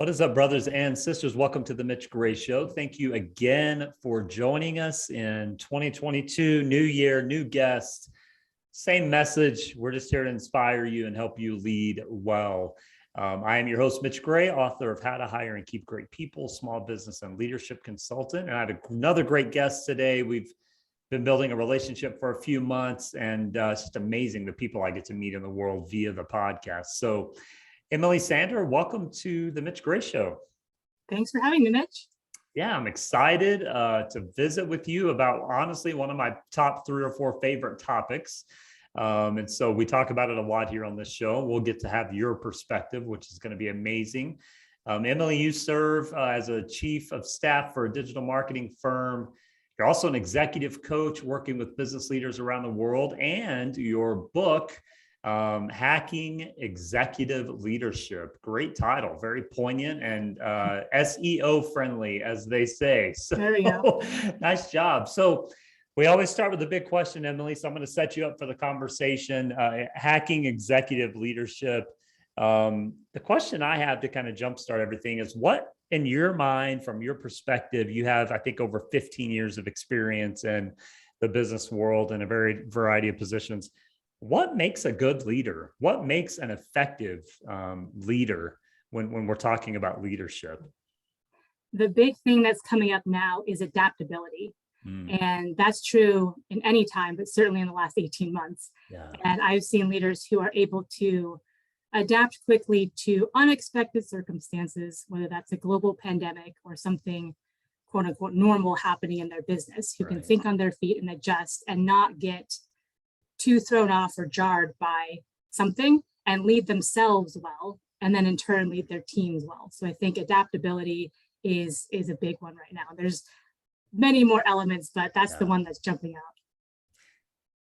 What is up, brothers and sisters? Welcome to the Mitch Gray Show. Thank you again for joining us in 2022. New year, new guests, same message. We're just here to inspire you and help you lead well. I am your host, Mitch Gray, author of How to Hire and Keep Great People, small business and leadership consultant. And I have another great guest today. We've been building a relationship for a few months, and it's just amazing the people I get to meet in the world via the podcast. So Emily Sander, welcome to the Mitch Gray Show. Thanks for having me, Mitch. Yeah, I'm excited to visit with you about, honestly, one of my top 3 or 4 favorite topics. And so we talk about it a lot here on this show. We'll get to have your perspective, which is going to be amazing. Emily, you serve as a chief of staff for a digital marketing firm. You're also an executive coach working with business leaders around the world, and your book, Hacking Executive Leadership. Great title, very poignant and SEO friendly, as they say. So there we go. Nice job. So we always start with the big question, Emily. So I'm going to set you up for the conversation. Hacking Executive Leadership. The question I have to kind of jumpstart everything is, what in your mind, from your perspective, you have, I think, over 15 years of experience in the business world in a very variety of positions. What makes a good leader? What makes an effective leader when we're talking about leadership? The big thing that's coming up now is adaptability. And that's true in any time, but certainly in the last 18 months. Yeah. And I've seen leaders who are able to adapt quickly to unexpected circumstances, whether that's a global pandemic or something quote unquote normal happening in their business, who can think on their feet and adjust and not get too thrown off or jarred by something, and lead themselves well, and then in turn lead their teams well. So I think adaptability is a big one right now. There's many more elements, but that's the one that's jumping out.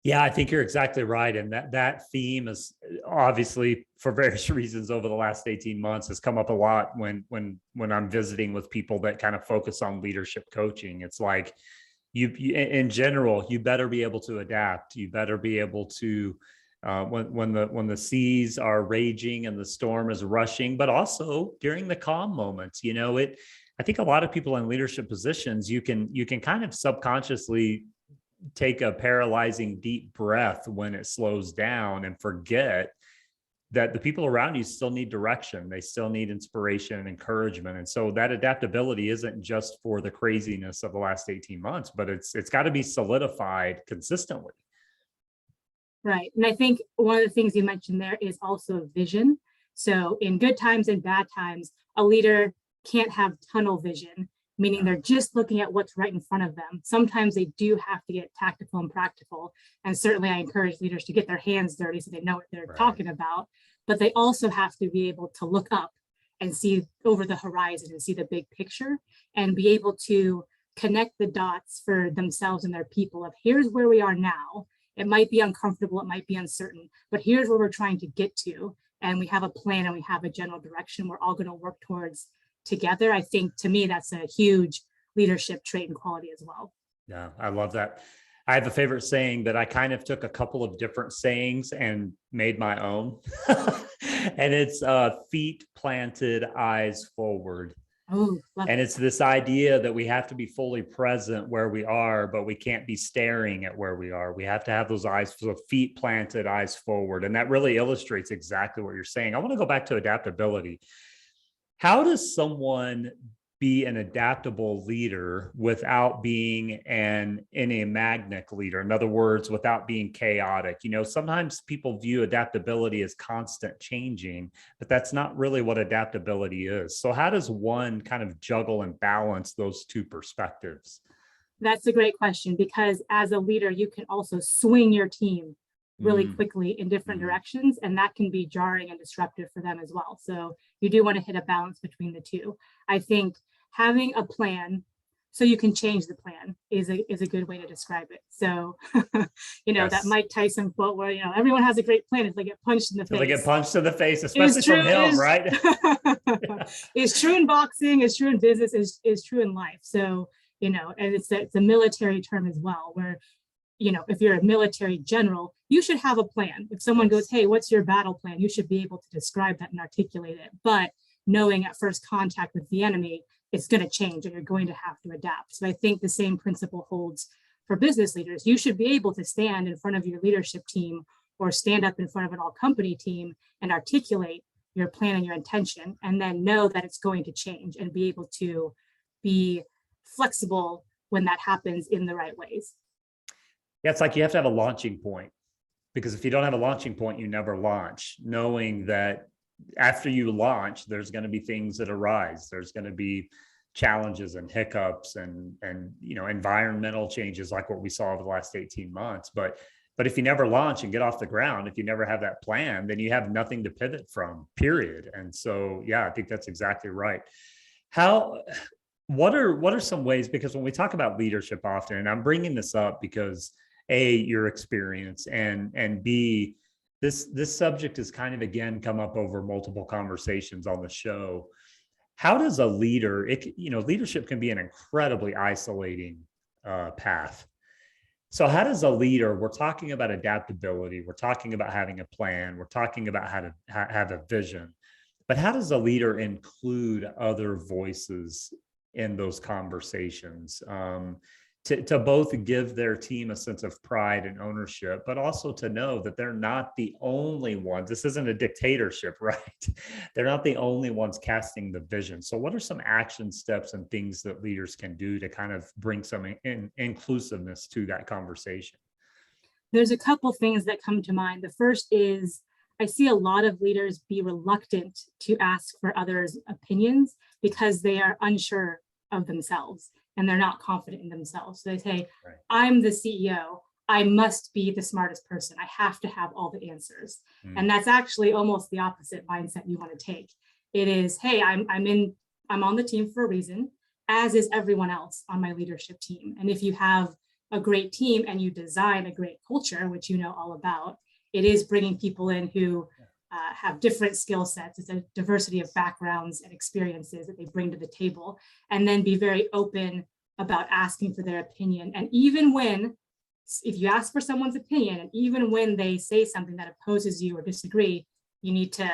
Yeah, I think you're exactly right. And that theme is obviously, for various reasons, over the last 18 months has come up a lot when I'm visiting with people that kind of focus on leadership coaching. It's like, you in general, you better be able to adapt. You better be able to, when the seas are raging and the storm is rushing, but also during the calm moments. I think a lot of people in leadership positions, you can kind of subconsciously take a paralyzing deep breath when it slows down and forget that the people around you still need direction. They still need inspiration and encouragement. And so that adaptability isn't just for the craziness of the last 18 months, but it's got to be solidified consistently. Right. And I think one of the things you mentioned there is also vision. So in good times and bad times, a leader can't have tunnel vision, meaning they're just looking at what's right in front of them. Sometimes they do have to get tactical and practical. And certainly I encourage leaders to get their hands dirty so they know what they're talking about. But they also have to be able to look up and see over the horizon and see the big picture, and be able to connect the dots for themselves and their people of, here's where we are now. It might be uncomfortable, it might be uncertain, but here's where we're trying to get to. And we have a plan and we have a general direction we're all going to work towards together. I think, to me, that's a huge leadership trait and quality as well. Yeah, I love that. I have a favorite saying that I kind of took a couple of different sayings and made my own. And it's feet planted, eyes forward. Oh, and it's this idea that we have to be fully present where we are, but we can't be staring at where we are. We have to have those eyes, so feet planted, eyes forward. And that really illustrates exactly what you're saying. I want to go back to adaptability. How does someone be an adaptable leader without being an enigmatic leader? In other words, without being chaotic. Sometimes people view adaptability as constant changing, but that's not really what adaptability is. So how does one kind of juggle and balance those two perspectives? That's a great question, because as a leader, you can also swing your team really quickly in different directions, and that can be jarring and disruptive for them as well. So you do want to hit a balance between the two. I think having a plan so you can change the plan is a good way to describe it. So, that Mike Tyson quote where, everyone has a great plan if they get punched in the face. They get punched in the face, especially from him, right? It's true in boxing, it's true in business, is true in life. So, and it's a military term as well, where if you're a military general, you should have a plan. If someone goes, hey, what's your battle plan? You should be able to describe that and articulate it. But knowing at first contact with the enemy, it's going to change and you're going to have to adapt. So I think the same principle holds for business leaders. You should be able to stand in front of your leadership team or stand up in front of an all company team and articulate your plan and your intention, and then know that it's going to change and be able to be flexible when that happens in the right ways. Yeah, it's like you have to have a launching point, because if you don't have a launching point, you never launch, knowing that after you launch, there's going to be things that arise. There's going to be challenges and hiccups and environmental changes like what we saw over the last 18 months. But if you never launch and get off the ground, if you never have that plan, then you have nothing to pivot from, period. And so, yeah, I think that's exactly right. What are some ways, because when we talk about leadership often, and I'm bringing this up because A, your experience, and B, this subject has kind of, again, come up over multiple conversations on the show. How does a leader, leadership can be an incredibly isolating path. So how does a leader, we're talking about adaptability, we're talking about having a plan, we're talking about how to have a vision, but how does a leader include other voices in those conversations, to both give their team a sense of pride and ownership, but also to know that they're not the only ones. This isn't a dictatorship, right? They're not the only ones casting the vision. So what are some action steps and things that leaders can do to kind of bring some inclusiveness to that conversation? There's a couple things that come to mind. The first is I see a lot of leaders be reluctant to ask for others' opinions because they are unsure of themselves and they're not confident in themselves. So they say, right, I'm the CEO. I must be the smartest person. I have to have all the answers. And that's actually almost the opposite mindset you want to take. It is, hey, I'm on the team for a reason, as is everyone else on my leadership team. And if you have a great team and you design a great culture, which you know all about, it is bringing people in who have different skill sets. It's a diversity of backgrounds and experiences that they bring to the table, and then be very open about asking for their opinion. And even if you ask for someone's opinion, and even when they say something that opposes you or disagree, you need to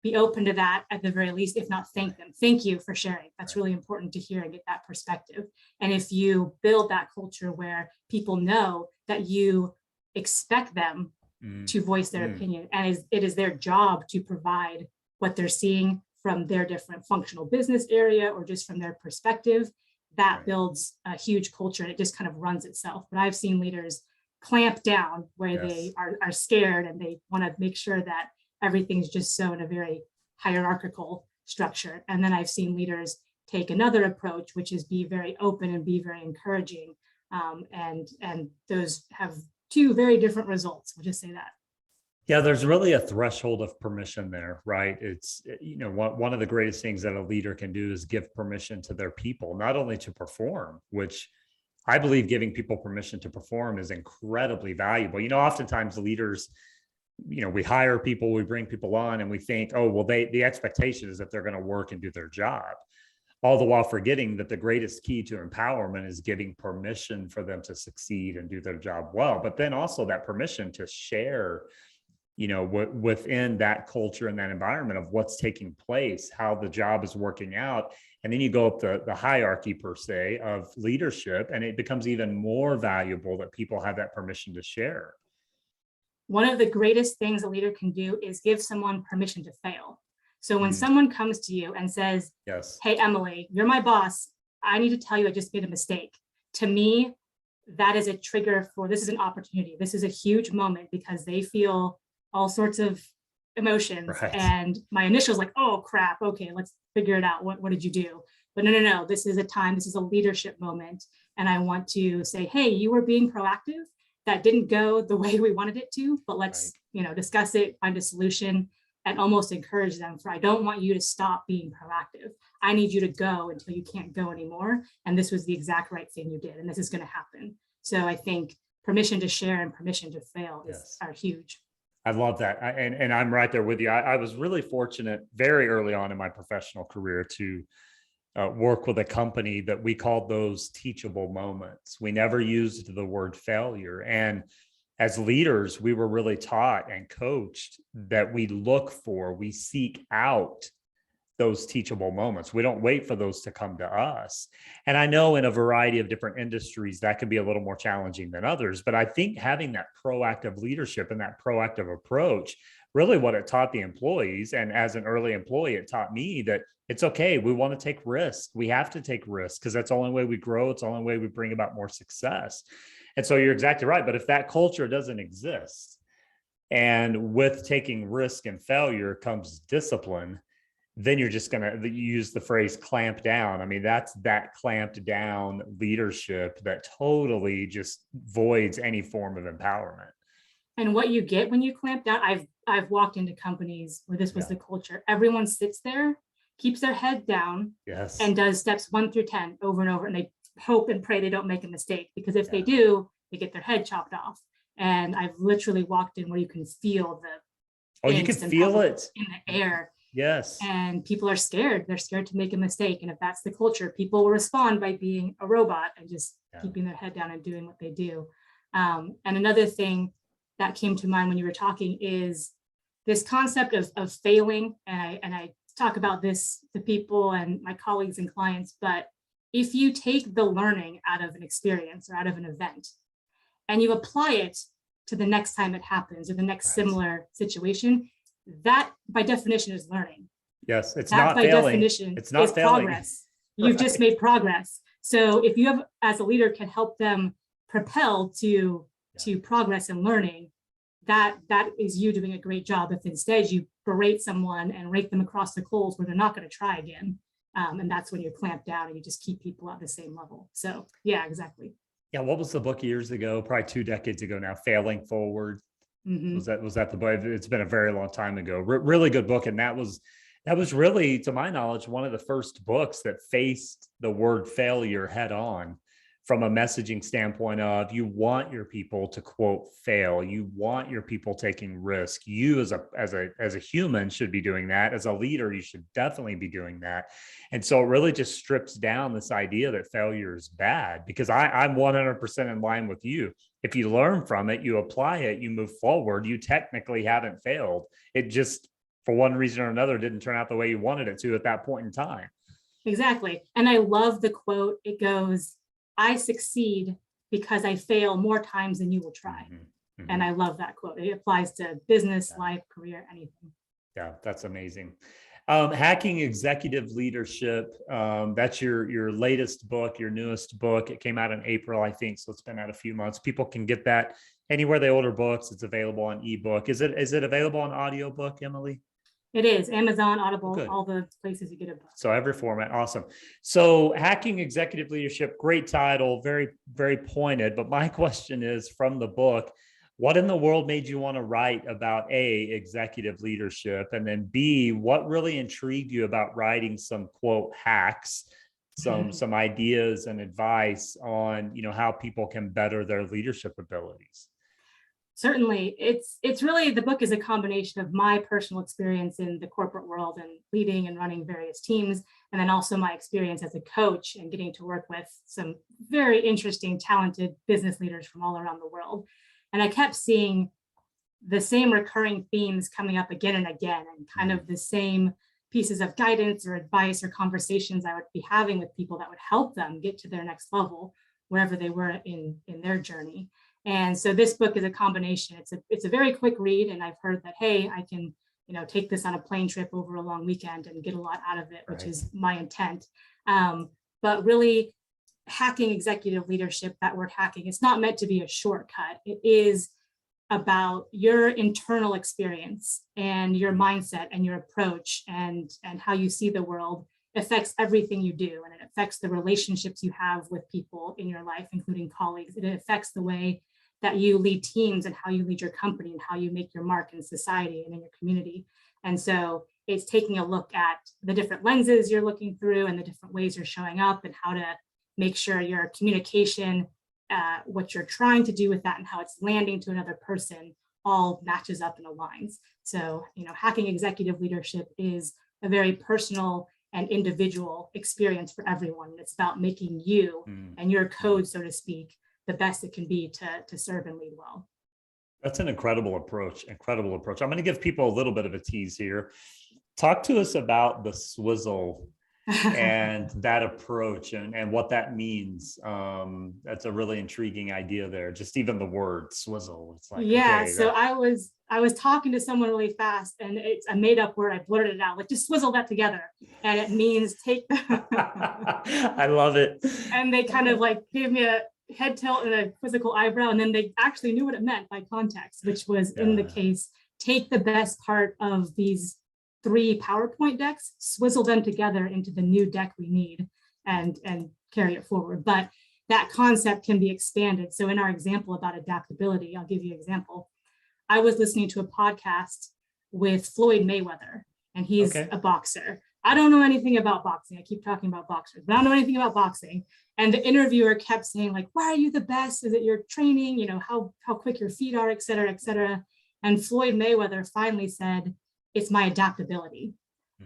be open to that at the very least, if not thank them. Thank you for sharing. That's really important to hear and get that perspective. And if you build that culture where people know that you expect them to voice their opinion, and it is their job to provide what they're seeing from their different functional business area or just from their perspective, that builds a huge culture, and it just kind of runs itself. But I've seen leaders clamp down where they are scared and they want to make sure that everything's just so in a very hierarchical structure. And then I've seen leaders take another approach, which is be very open and be very encouraging. And those have two very different results. We'll just say that. Yeah, there's really a threshold of permission there, right? It's, one of the greatest things that a leader can do is give permission to their people, not only to perform, which I believe giving people permission to perform is incredibly valuable. Oftentimes leaders, we hire people, we bring people on, and we think, oh, well, the expectation is that they're going to work and do their job. All the while forgetting that the greatest key to empowerment is giving permission for them to succeed and do their job well. But then also that permission to share, within that culture and that environment of what's taking place, how the job is working out. And then you go up the hierarchy, per se, of leadership, and it becomes even more valuable that people have that permission to share. One of the greatest things a leader can do is give someone permission to fail. So when someone comes to you and says, yes, hey, Emily, you're my boss, I need to tell you I just made a mistake. To me, that is a trigger for, this is an opportunity. This is a huge moment because they feel all sorts of emotions. Right. And my initial is like, oh, crap. Okay, let's figure it out. What did you do? But no. This is a time, this is a leadership moment. And I want to say, hey, you were being proactive. That didn't go the way we wanted it to, but let's, discuss it, find a solution, and almost encourage them I don't want you to stop being proactive. I need you to go until you can't go anymore. And this was the exact right thing you did. And this is going to happen. So I think permission to share and permission to fail are huge. I love that. And I'm right there with you. I was really fortunate very early on in my professional career to work with a company that we called those teachable moments. We never used the word failure. And as leaders, we were really taught and coached that we seek out those teachable moments. We don't wait for those to come to us. And I know in a variety of different industries, that can be a little more challenging than others. But I think having that proactive leadership and that proactive approach, really what it taught the employees, and as an early employee, it taught me that it's okay. We want to take risks. We have to take risks because that's the only way we grow. It's the only way we bring about more success. And so you're exactly right. But if that culture doesn't exist, and with taking risk and failure comes discipline, then you're just going to use the phrase clamp down. I mean, that's that clamped down leadership that totally just voids any form of empowerment. And what you get when you clamp down, I've walked into companies where this was the culture. Everyone sits there, keeps their head down, yes, and does steps 1 through 10 over and over. And they hope and pray they don't make a mistake, because if they do, they get their head chopped off. And I've literally walked in where you can feel the you can feel it in the air. Yes. And people are scared. They're scared to make a mistake. And if that's the culture, people will respond by being a robot and just keeping their head down and doing what they do. And another thing that came to mind when you were talking is this concept of failing. And I talk about this to people and my colleagues and clients, but if you take the learning out of an experience or out of an event and you apply it to the next time it happens or the next similar situation, that by definition is learning. Yes, it's that not by failing. definition It's not is failing. Progress. You've just made progress. So if you have, as a leader, can help them propel to progress and learning, that is you doing a great job. If instead you berate someone and rake them across the coals where they're not going to try again, and that's when you're clamped down and you just keep people at the same level. So yeah, exactly. Yeah, what was the book years ago? Probably 2 decades ago now. Failing Forward. Mm-hmm. Was that the book? It's been a very long time ago. Really good book, and that was really, to my knowledge, one of the first books that faced the word failure head on, from a messaging standpoint of you want your people to quote fail. You want your people taking risk. You as a human should be doing that. As a leader, you should definitely be doing that. And so it really just strips down this idea that failure is bad, because I'm 100% in line with you. If you learn from it, you apply it, you move forward, you technically haven't failed. It just, for one reason or another, didn't turn out the way you wanted it to at that point in time. Exactly. And I love the quote. It goes, I succeed because I fail more times than you will try. Mm-hmm. Mm-hmm. And I love that quote. It applies to business, life, career, anything. Yeah, that's amazing. Hacking Executive Leadership. That's your latest book, your newest book. It came out in April, I think. So it's been out a few months. People can get that anywhere they order books. It's available on ebook. Is it available on audiobook, Emily? It is. Amazon, Audible, all the places you get a book. So every format. Awesome. So Hacking Executive Leadership, great title, very, very pointed. But my question is, from the book, what in the world made you want to write about A, executive leadership, and then B, what really intrigued you about writing some quote hacks, some ideas and advice on, how people can better their leadership abilities? Certainly. It's really, the book is a combination of my personal experience in the corporate world and leading and running various teams, and then also my experience as a coach and getting to work with some very interesting, talented business leaders from all around the world. And I kept seeing the same recurring themes coming up again and again, and kind of the same pieces of guidance or advice or conversations I would be having with people that would help them get to their next level, wherever they were in their journey. And so this book is a combination. It's a very quick read, and I've heard that, hey, I can, take this on a plane trip over a long weekend and get a lot out of it, which is my intent. But really, hacking executive leadership, that word hacking, it's not meant to be a shortcut. It is about your internal experience and your mindset and your approach and how you see the world affects everything you do. And it affects the relationships you have with people in your life, including colleagues. It affects the way that you lead teams and how you lead your company and how you make your mark in society and in your community. And so it's taking a look at the different lenses you're looking through and the different ways you're showing up and how to make sure your communication, what you're trying to do with that and how it's landing to another person all matches up and aligns. So, hacking executive leadership is a very personal and individual experience for everyone. It's about making you and your code, so to speak, the best it can be to serve and lead well. That's an incredible approach. I'm going to give people a little bit of a tease here. Talk to us about the swizzle and that approach and what that means. That's a really intriguing idea there. Just even the word swizzle. It's like, Yeah, okay, so that I was talking to someone really fast, and it's a made up word. I blurted it out, like just swizzle that together, and it means take the I love it. and they kind of like gave me a head tilt and a quizzical eyebrow, and then they actually knew what it meant by context, which was in the Yeah. case, take the best part of these 3 PowerPoint decks, swizzle them together into the new deck we need, and carry it forward. But that concept can be expanded. So in our example about adaptability, I'll give you an example. I was listening to a podcast with Floyd Mayweather, and he's Okay. a boxer. I don't know anything about boxing. I keep talking about boxers, but I don't know anything about boxing. And the interviewer kept saying, like, why are you the best? Is it your training? You know, how quick your feet are, et cetera, et cetera. And Floyd Mayweather finally said, it's my adaptability.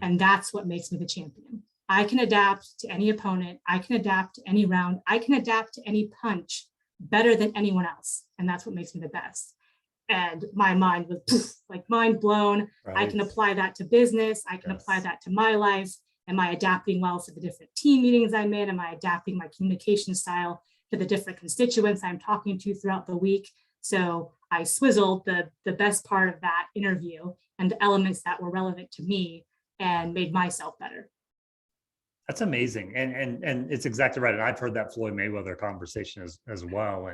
And that's what makes me the champion. I can adapt to any opponent. I can adapt to any round. I can adapt to any punch better than anyone else. And that's what makes me the best. And my mind was poof, like mind blown. Right. I can apply that to business. I can apply that to my life. Am I adapting well for the different team meetings I'm in? Am I adapting my communication style to the different constituents I'm talking to throughout the week? So I swizzled the best part of that interview and the elements that were relevant to me and made myself better. That's amazing. And it's exactly right. And I've heard that Floyd Mayweather conversation as well.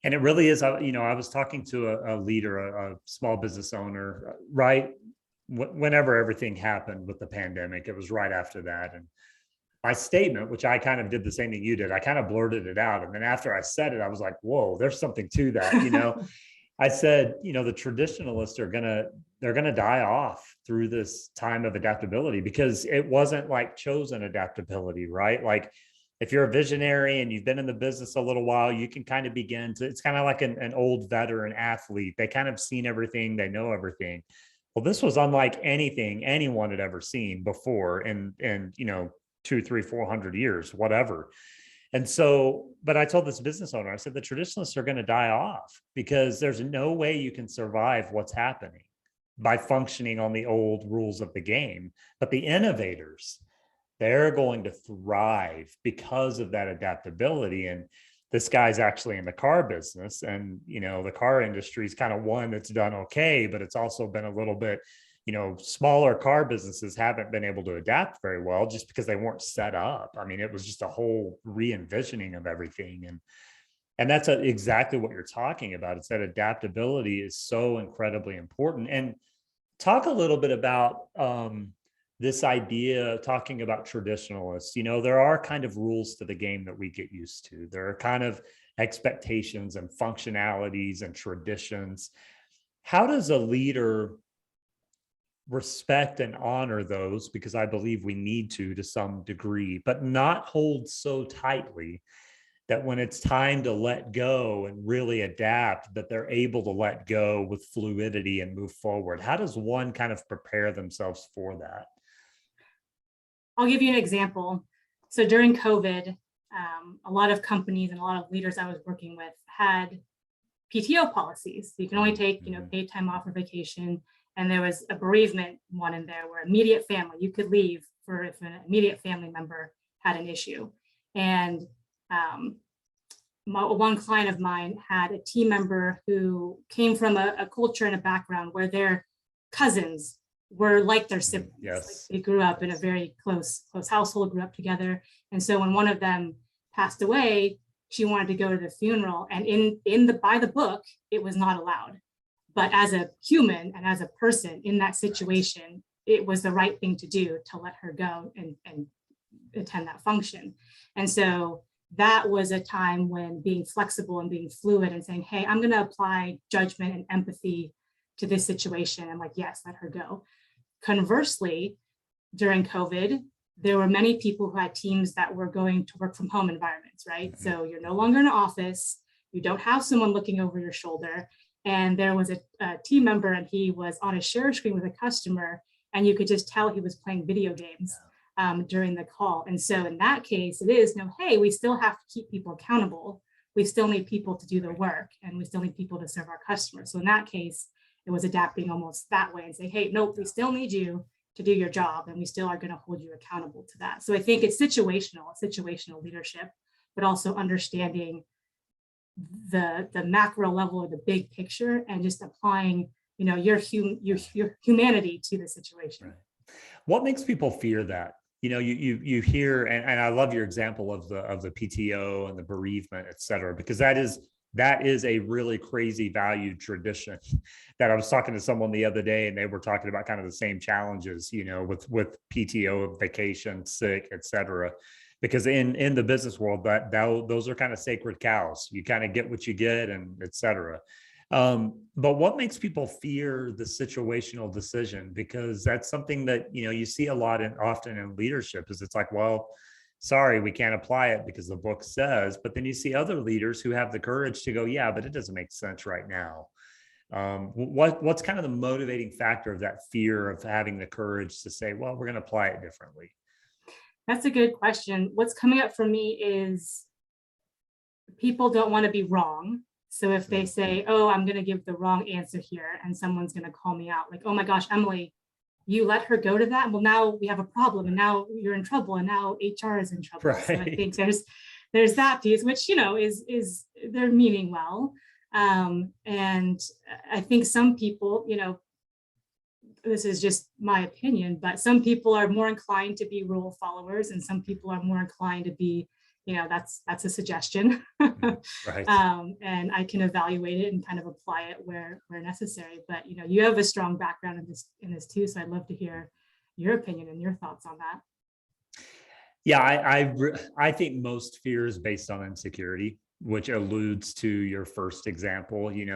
And it really is, you know, I was talking to a leader, a small business owner, right whenever everything happened with the pandemic. It was right after that. And my statement, which I kind of did the same thing you did, I kind of blurted it out. And then after I said it, I was like, whoa, there's something to that. You know, I said, you know, the traditionalists they're going to die off through this time of adaptability, because it wasn't like chosen adaptability, right? Like if you're a visionary and you've been in the business a little while, you can kind of begin to, it's kind of like an old veteran athlete. They kind of seen everything, they know everything. Well, this was unlike anything anyone had ever seen before in, you know, 200, 300, 400 years, whatever. And so, but I told this business owner, I said, the traditionalists are going to die off because there's no way you can survive what's happening by functioning on the old rules of the game. But the innovators, they're going to thrive because of that adaptability. And this guy's actually in the car business, and, you know, the car industry is kind of one that's done okay, but it's also been a little bit, you know, smaller car businesses haven't been able to adapt very well just because they weren't set up. I mean, it was just a whole re-envisioning of everything. And that's exactly what you're talking about. It's that adaptability is so incredibly important. And talk a little bit about this idea, talking about traditionalists. You know, there are kind of rules to the game that we get used to. There are kind of expectations and functionalities and traditions. How does a leader respect and honor those? Because I believe we need to some degree, but not hold so tightly that when it's time to let go and really adapt, that they're able to let go with fluidity and move forward. How does one kind of prepare themselves for that? I'll give you an example. So during COVID, a lot of companies and a lot of leaders I was working with had PTO policies. So you can only take, you know, paid time off or vacation. And there was a bereavement one in there where immediate family, you could leave for if an immediate family member had an issue. And one client of mine had a team member who came from a culture and a background where their cousins were like their siblings. Yes. Like they grew up in a very close household, grew up together. And so when one of them passed away, she wanted to go to the funeral, and by the book, it was not allowed. But as a human and as a person in that situation, it was the right thing to do to let her go and attend that function. And so that was a time when being flexible and being fluid and saying, hey, I'm going to apply judgment and empathy to this situation. I'm like, yes, let her go. Conversely, during COVID, there were many people who had teams that were going to work from home environments, right? Mm-hmm. So you're no longer in an office, you don't have someone looking over your shoulder. And there was a team member, and he was on a share screen with a customer, and you could just tell he was playing video games during the call. And so in that case, it is no, hey, we still have to keep people accountable. We still need people to do the work, and we still need people to serve our customers. So in that case, it was adapting almost that way and say, hey, nope, we still need you. to do your job, and we still are going to hold you accountable to that. So I think it's situational leadership, but also understanding the macro level or the big picture, and just applying, your humanity to the situation. Right. What makes people fear that? You hear, and I love your example of the PTO and the bereavement, et cetera, because that is a really crazy valued tradition that I was talking to someone the other day, and they were talking about kind of the same challenges, with PTO, vacation, sick, et cetera, because in the business world, that those are kind of sacred cows. You kind of get what you get, and et cetera. But what makes people fear the situational decision? Because that's something that, you see a lot and often in leadership, is it's like, well, sorry, we can't apply it because the book says, but then you see other leaders who have the courage to go, yeah, but it doesn't make sense right now. What's kind of the motivating factor of that fear of having the courage to say, well, we're going to apply it differently? That's a good question. What's coming up for me is people don't want to be wrong. So if they say, oh, I'm going to give the wrong answer here, and someone's going to call me out, like, oh my gosh, Emily, you let her go to that. Well, now we have a problem, and now you're in trouble, and now HR is in trouble. Right. So I think there's that piece, which, is they're meaning well. And I think some people, this is just my opinion, but some people are more inclined to be rule followers, and some people are more inclined to be, that's a suggestion. Right. And I can evaluate it and kind of apply it where necessary. But, you have a strong background in this too. So I'd love to hear your opinion and your thoughts on that. Yeah, I think most fear is based on insecurity, which alludes to your first example, and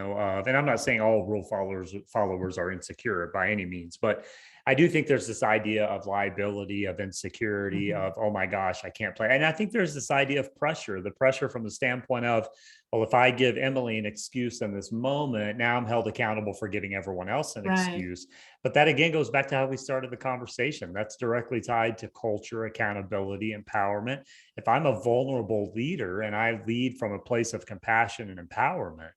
I'm not saying all rule followers are insecure by any means, but I do think there's this idea of liability, of insecurity, of, oh my gosh, I can't play. And I think there's this idea of the pressure from the standpoint of, well, if I give Emily an excuse in this moment, now I'm held accountable for giving everyone else an excuse. But that again goes back to how we started the conversation. That's directly tied to culture, accountability, empowerment. If I'm a vulnerable leader and I lead from a place of compassion and empowerment,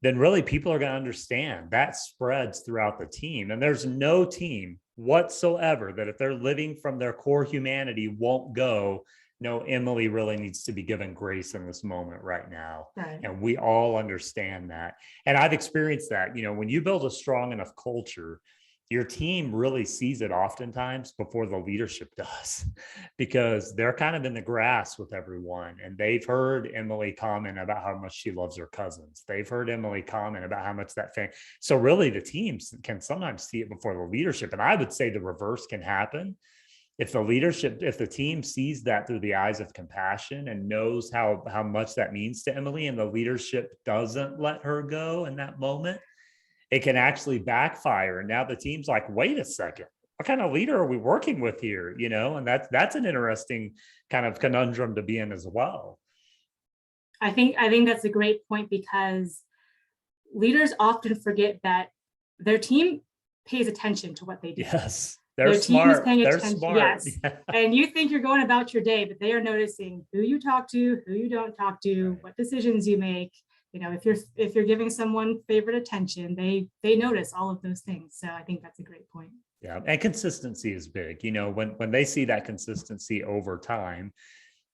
then really people are going to understand that spreads throughout the team. And there's no team whatsoever that if they're living from their core humanity won't go, no, Emily really needs to be given grace in this moment right now. Right. And we all understand that. And I've experienced that, when you build a strong enough culture, your team really sees it oftentimes before the leadership does, because they're kind of in the grass with everyone. And they've heard Emily comment about how much she loves her cousins. They've heard Emily comment about how much that thing. So really the teams can sometimes see it before the leadership. And I would say the reverse can happen. If the team sees that through the eyes of compassion and knows how much that means to Emily, and the leadership doesn't let her go in that moment, it can actually backfire. And now the team's like, wait a second, what kind of leader are we working with here? And that's an interesting kind of conundrum to be in as well. I think that's a great point, because leaders often forget that their team pays attention to what they do. Yes. Their smart. Team is paying They're attention. smart. Yes. Yeah. And you think you're going about your day, but they are noticing who you talk to, who you don't talk to, Right. what decisions you make. If you're giving someone favorite attention, they notice all of those things. So I think that's a great point. Yeah. And consistency is big. When they see that consistency over time,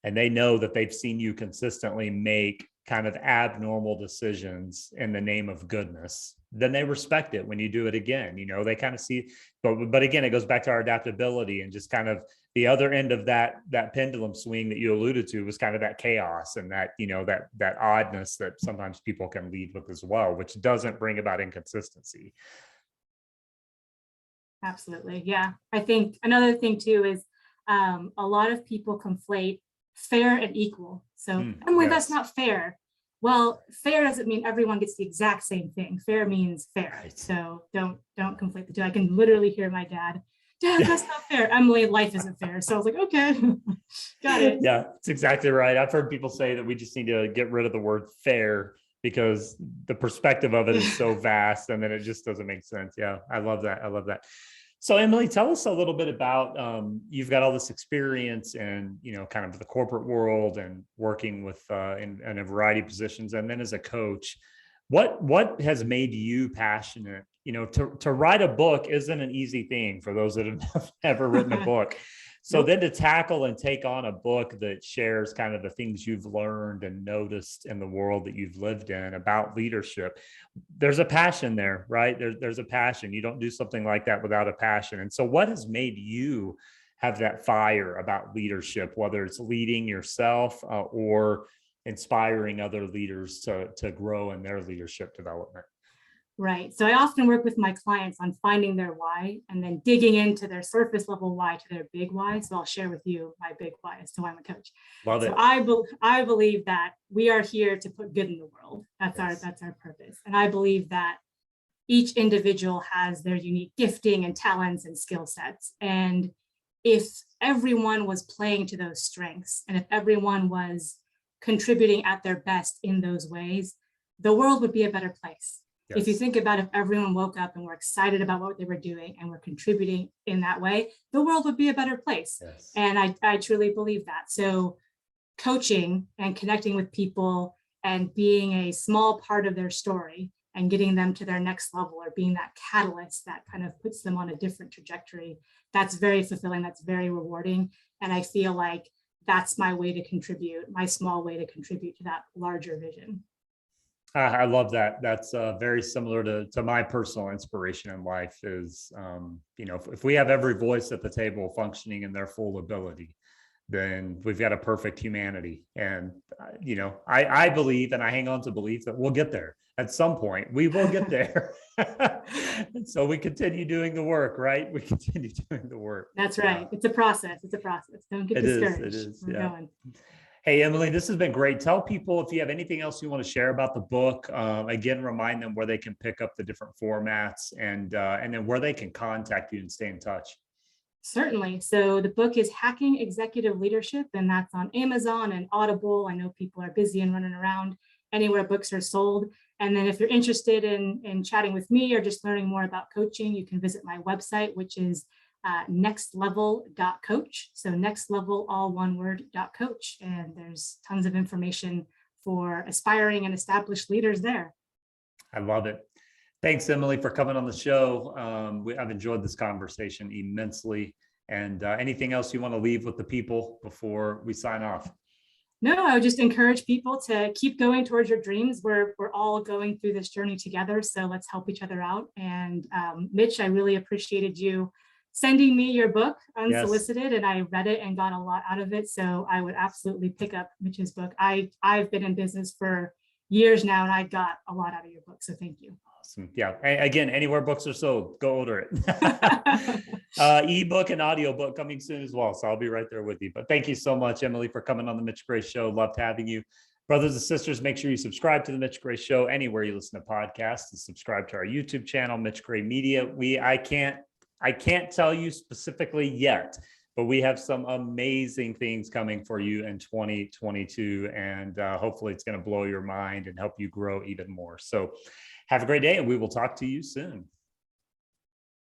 and they know that they've seen you consistently make kind of abnormal decisions in the name of goodness, then they respect it when you do it again. They kind of see, but again, it goes back to our adaptability, and just kind of the other end of that pendulum swing that you alluded to was kind of that chaos and that, that oddness that sometimes people can lead with as well, which doesn't bring about inconsistency. Absolutely. Yeah. I think another thing too is a lot of people conflate fair and equal. So Emily, that's not fair. Well, fair doesn't mean everyone gets the exact same thing. Fair means fair. Right. So don't conflate the two. I can literally hear my dad, that's not fair. Emily, life isn't fair. So I was like, okay, got it. Yeah, that's exactly right. I've heard people say that we just need to get rid of the word fair, because the perspective of it is so vast, and then it just doesn't make sense. Yeah, I love that. So Emily, tell us a little bit about, you've got all this experience in, kind of the corporate world and working with in a variety of positions. And then as a coach, what has made you passionate to write a book isn't an easy thing for those that have never written a book. So Nope. then to tackle and take on a book that shares kind of the things you've learned and noticed in the world that you've lived in about leadership, there's a passion there, right? There's a passion. You don't do something like that without a passion. And so what has made you have that fire about leadership, whether it's leading yourself or inspiring other leaders to grow in their leadership development? Right. So I often work with my clients on finding their why and then digging into their surface level why to their big why. So I'll share with you my big why as to why I'm a coach. Love So it. I believe that we are here to put good in the world. Yes. That's our purpose. And I believe that each individual has their unique gifting and talents and skill sets. And if everyone was playing to those strengths and if everyone was contributing at their best in those ways, the world would be a better place. Yes. If you think about if everyone woke up and were excited about what they were doing and were contributing in that way, the world would be a better place. Yes. And I truly believe that. So coaching and connecting with people and being a small part of their story and getting them to their next level or being that catalyst that kind of puts them on a different trajectory, that's very fulfilling, that's very rewarding. And I feel like that's my way to contribute, my small way to contribute to that larger vision. I love that. That's very similar to my personal inspiration in life is, if we have every voice at the table functioning in their full ability, then we've got a perfect humanity. And, I believe, and I hang on to belief that we'll get there at some point. We will get there. And so we continue doing the work, right? We continue doing the work. That's right. It's a process. It's a process. Don't get discouraged. It is. We're going. Hey, Emily, this has been great. Tell people if you have anything else you want to share about the book. Again, remind them where they can pick up the different formats and then where they can contact you and stay in touch. Certainly. So the book is Hacking Executive Leadership, and that's on Amazon and Audible. I know people are busy and running around anywhere books are sold. And then if you're interested in chatting with me or just learning more about coaching, you can visit my website, which is nextlevel.coach. So next level, all one word, .coach. And there's tons of information for aspiring and established leaders there. I love it. Thanks, Emily, for coming on the show. I've enjoyed this conversation immensely. And anything else you want to leave with the people before we sign off? No, I would just encourage people to keep going towards your dreams. We're all going through this journey together. So let's help each other out. And Mitch, I really appreciated you sending me your book unsolicited, and I read it and got a lot out of it. So I would absolutely pick up Mitch's book. I've been in business for years now, and I got a lot out of your book. So thank you. Awesome. Yeah. Again, anywhere books are sold, go order it. Ebook and audiobook coming soon as well. So I'll be right there with you. But thank you so much, Emily, for coming on the Mitch Gray Show. Loved having you. Brothers and sisters, make sure you subscribe to the Mitch Gray Show anywhere you listen to podcasts, and subscribe to our YouTube channel, Mitch Gray Media. I can't tell you specifically yet, but we have some amazing things coming for you in 2022. And hopefully it's going to blow your mind and help you grow even more. So have a great day, and we will talk to you soon.